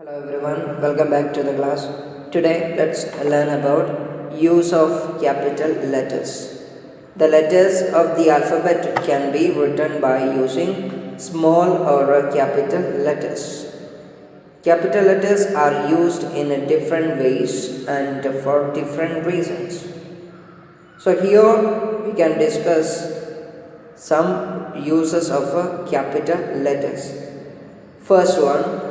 Hello everyone, welcome back to the class. Today let's learn about use of capital letters. The letters of the alphabet can be written by using small or capital letters. Capital letters are used in different ways and for different reasons. So here we can discuss some uses of capital letters. First one,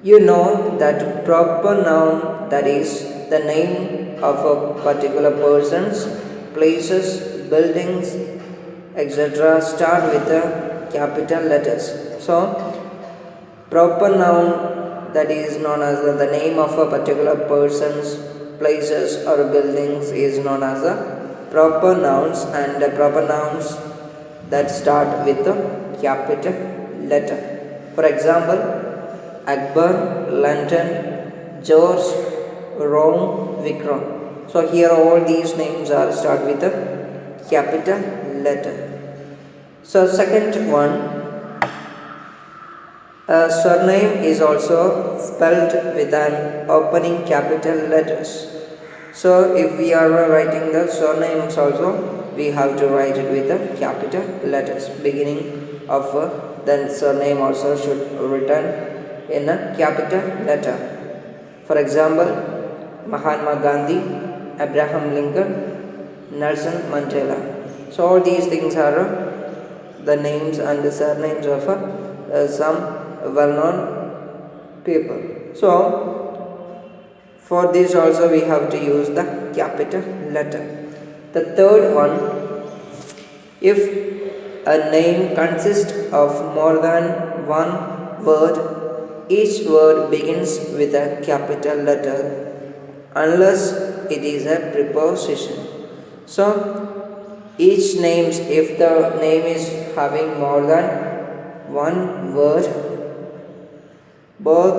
you know that proper noun, that is the name of a particular persons, places, buildings, etc. start with the capital letters. So proper noun, that is known as the name of a particular persons, places or buildings, is known as the proper nouns, and the proper nouns that start with the capital letter. For example, Akbar, London, George, Rome, Vikram. So here all these names are start with a capital letter. So second one, a surname is also spelled with an opening capital letters. So if we are writing the surnames also, we have to write it with the capital letters. Beginning of then surname also should written in a capital letter. For example, Mahatma Gandhi, Abraham Lincoln, Nelson Mandela. So all these things are the names and the surnames of some well-known people. So for this also we have to use the capital letter. The third one, if a name consists of more than one word, each word begins with a capital letter unless it is a preposition. So each names, if the name is having more than one word, both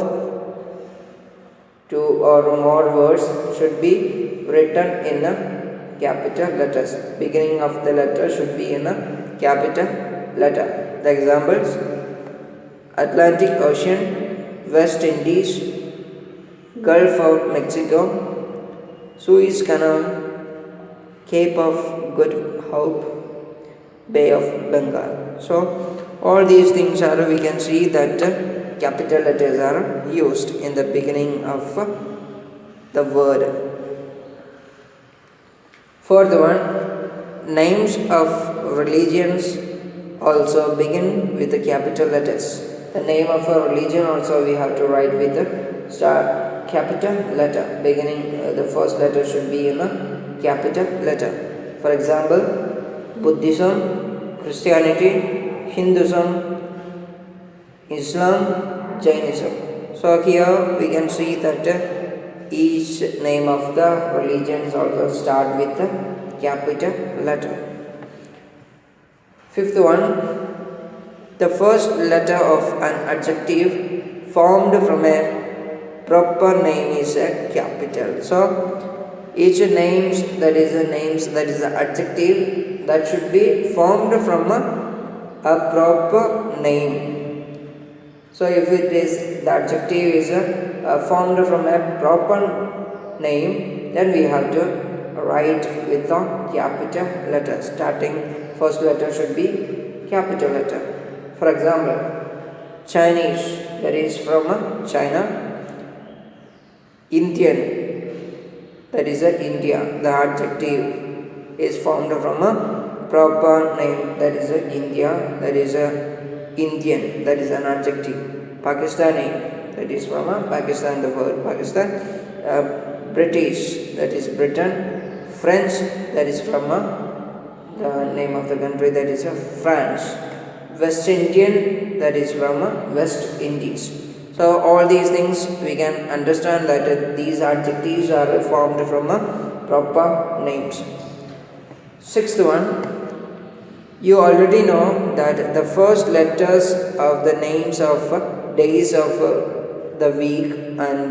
two or more words should be written in a capital letters. Beginning of the letter should be in a capital letter. The examples: Atlantic Ocean, West Indies, Gulf of Mexico, Suez Canal, Cape of Good Hope, Bay of Bengal. So all these things are, we can see that capital letters are used in the beginning of the word. Fourth one, names of religions also begin with the capital letters. The name of a religion also we have to write with the capital letter. Beginning the first letter should be in a capital letter. For example, Buddhism, Christianity, Hinduism, Islam, Jainism. So here we can see that each name of the religions also start with the capital letter. Fifth one, the first letter of an adjective formed from a proper name is a capital. So each names, that is the adjective that should be formed from a proper name. So if it is the adjective is formed from a proper name, then we have to write with the capital letter. Starting first letter should be capital letter. For example, Chinese, that is from China. Indian, that is India. The adjective is formed from a proper name, that is India, that is Indian, that is an adjective. Pakistani, that is from Pakistan, the word Pakistan. British, that is Britain. French, that is from the name of the country, that is France. West Indian, that is from West Indies. So all these things we can understand that these adjectives are formed from proper names. Sixth one, you already know that the first letters of the names of days of the week and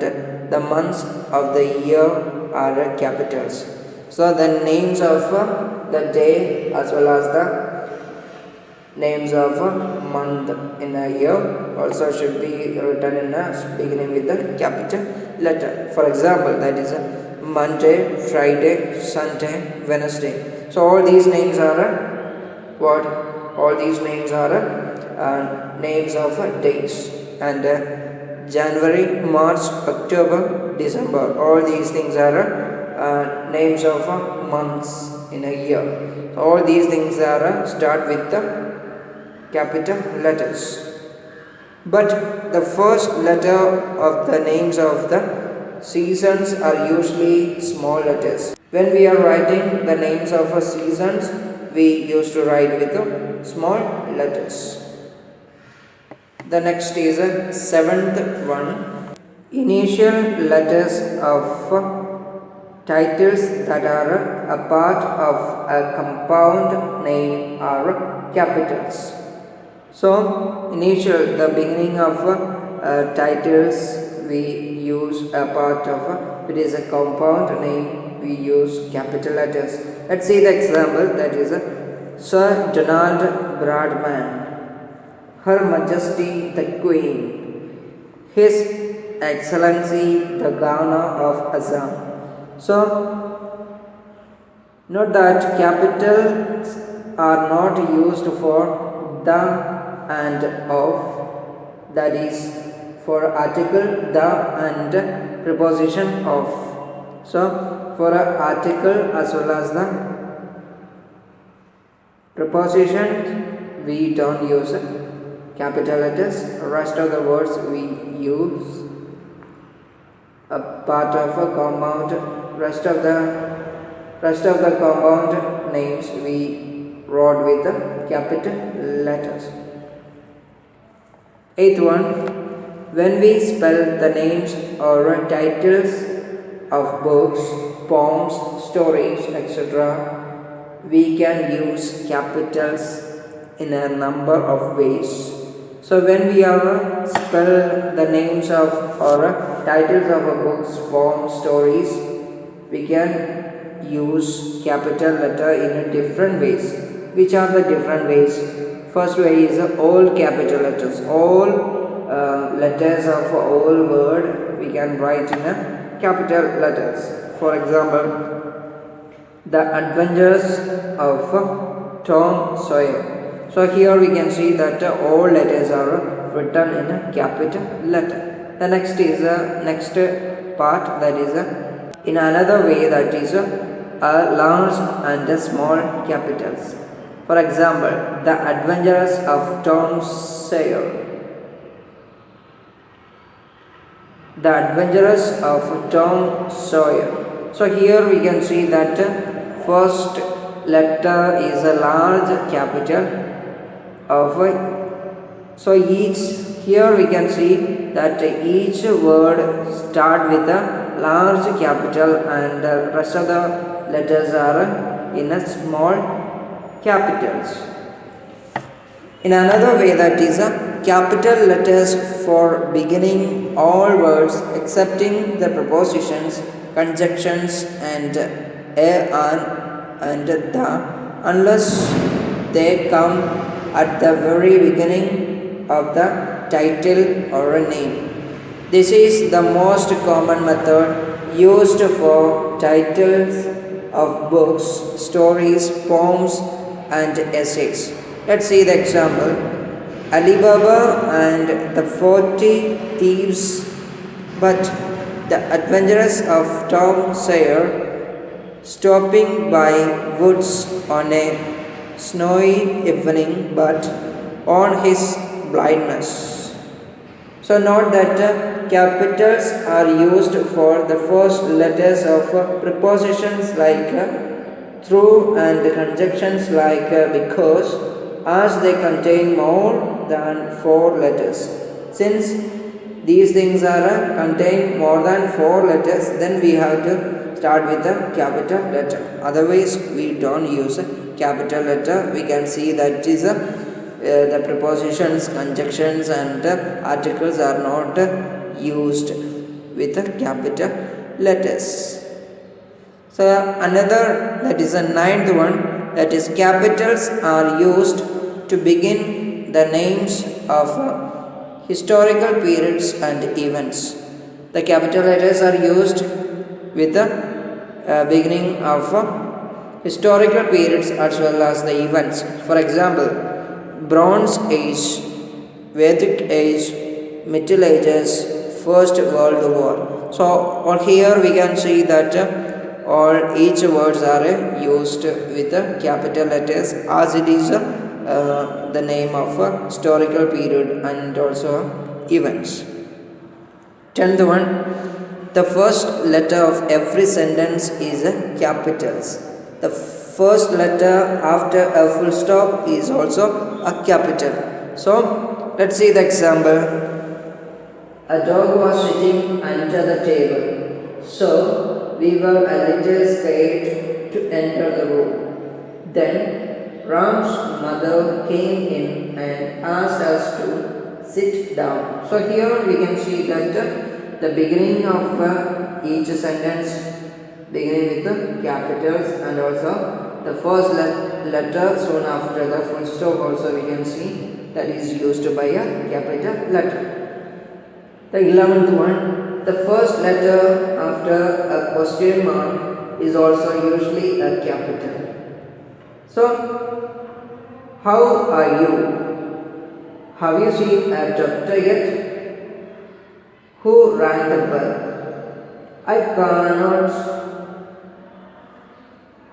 the months of the year are capitals. So the names of the day as well as the names of a month in a year also should be written in a beginning with a capital letter. For example, that is a Monday, Friday, Sunday, Wednesday. So all these names are what? All these names are names of days, and January, March, October, December. All these things are names of months in a year. So all these things are start with the capital letters. But the first letter of the names of the seasons are usually small letters. When we are writing the names of a seasons, we used to write with the small letters. The next is a seventh one. Initial letters of titles that are a part of a compound name are capitals. So, initial, the beginning of titles we use a part of, it is a compound name, we use capital letters. Let's see the example, that is Sir Donald Bradman, Her Majesty the Queen, His Excellency the Governor of Assam. So, note that capitals are not used for the and of, that is for article the and preposition of. So for an article as well as the preposition we don't use capital letters. Rest of the words we use a part of a compound. Rest of the compound names we wrote with the capital letters. Eighth one, when we spell the names or titles of books, poems, stories, etc., we can use capitals in a number of ways. So when we are spell the names of or titles of books, poems, stories, we can use capital letter in different ways. Which are the different ways? First way is all capital letters. All letters of all word we can write in a capital letters. For example, The Adventures of Tom Sawyer. So here we can see that all letters are written in a capital letter. The next is next part, that is in another way, that is large and small capitals. For example, The Adventures of Tom Sawyer. The Adventures of Tom Sawyer. So here we can see that first letter is a large capital of so each, here we can see that each word start with a large capital and the rest of the letters are in a small capitals. In another way, that is capital letters for beginning all words excepting the prepositions, conjunctions and and the, unless they come at the very beginning of the title or a name. This is the most common method used for titles of books, stories, poems and essays. Let's see the example. Alibaba and the 40 Thieves, but The Adventures of Tom Sawyer, stopping by woods on a snowy evening, but on his blindness. So note that capitals are used for the first letters of prepositions like through and conjunctions like because, as they contain more than 4 letters. Since these things are contain more than 4 letters, then we have to start with a capital letter. Otherwise, we don't use a capital letter. We can see that is the prepositions, conjunctions and articles are not used with capital letters. So another, that is a ninth one, that is capitals are used to begin the names of historical periods and events. The capital letters are used with the beginning of historical periods as well as the events. For example, Bronze Age, Vedic Age, Middle Ages, First World War. So on here we can see that all each words are used with capital letters as it is the name of a historical period and also events. 10th one, the first letter of every sentence is capitals. The first letter after a full stop is also a capital. So let's see the example. A dog was sitting under the table, so we were a little scared to enter the room. Then Ram's mother came in and asked us to sit down. So here we can see that the beginning of each sentence beginning with the capitals and also the first letter soon after the full stop also we can see that is used by a capital letter. The 11th one, the first letter after a question mark is also usually a capital. So, how are you? Have you seen a doctor yet? Who rang the bell? I cannot.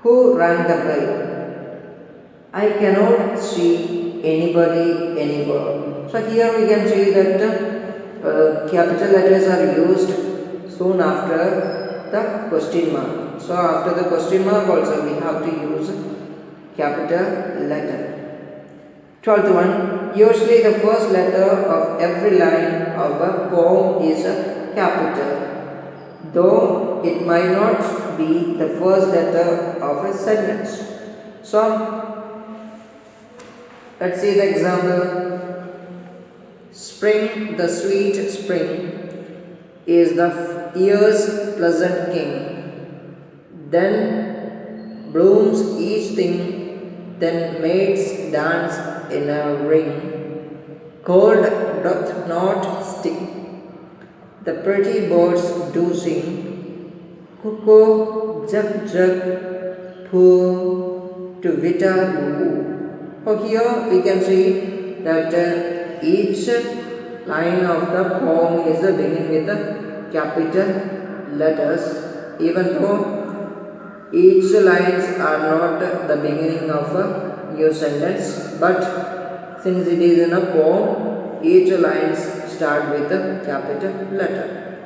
Who rang the bell? I cannot see anybody anywhere. So here we can see that capital letters are used soon after the question mark. So after the question mark also we have to use capital letter. 12th one, usually the first letter of every line of a poem is a capital, though it might not be the first letter of a sentence. So let's see the example. Spring, the sweet spring, is the year's pleasant king. Then blooms each thing, then maids dance in a ring. Cold doth not stick. The pretty birds do sing. Cuckoo, jug, jug, poo, to vita, woo. So here we can see that each line of the poem is beginning with the capital letters, even though each lines are not the beginning of a new sentence, but since it is in a poem, each lines start with a capital letter.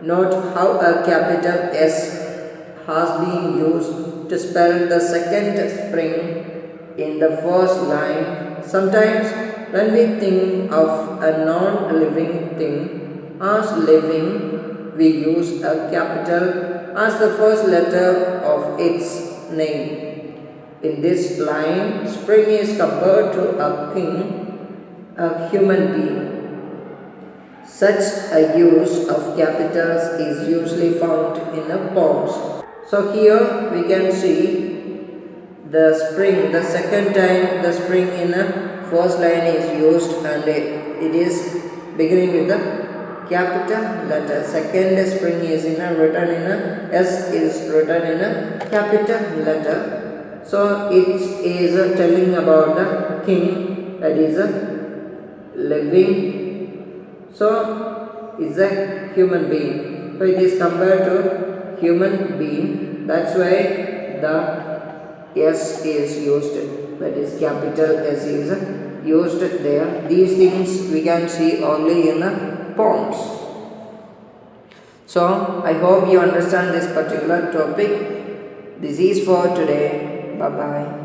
Note how a capital S has been used to spell the second spring in the first line. Sometimes when we think of a non-living thing as living, we use a capital as the first letter of its name. In this line, spring is compared to a king, a human being. Such a use of capitals is usually found in the poems. So here we can see the spring, the second time the spring in a first line is used and it is beginning with the capital letter. Second spring is written in a S is written in a capital letter. So it is telling about the king that is a living. So is a human being. So it is compared to human being. That's why the S is used, that is capital S is used there. These things we can see only in poems. So I hope you understand this particular topic. This is for today. Bye bye.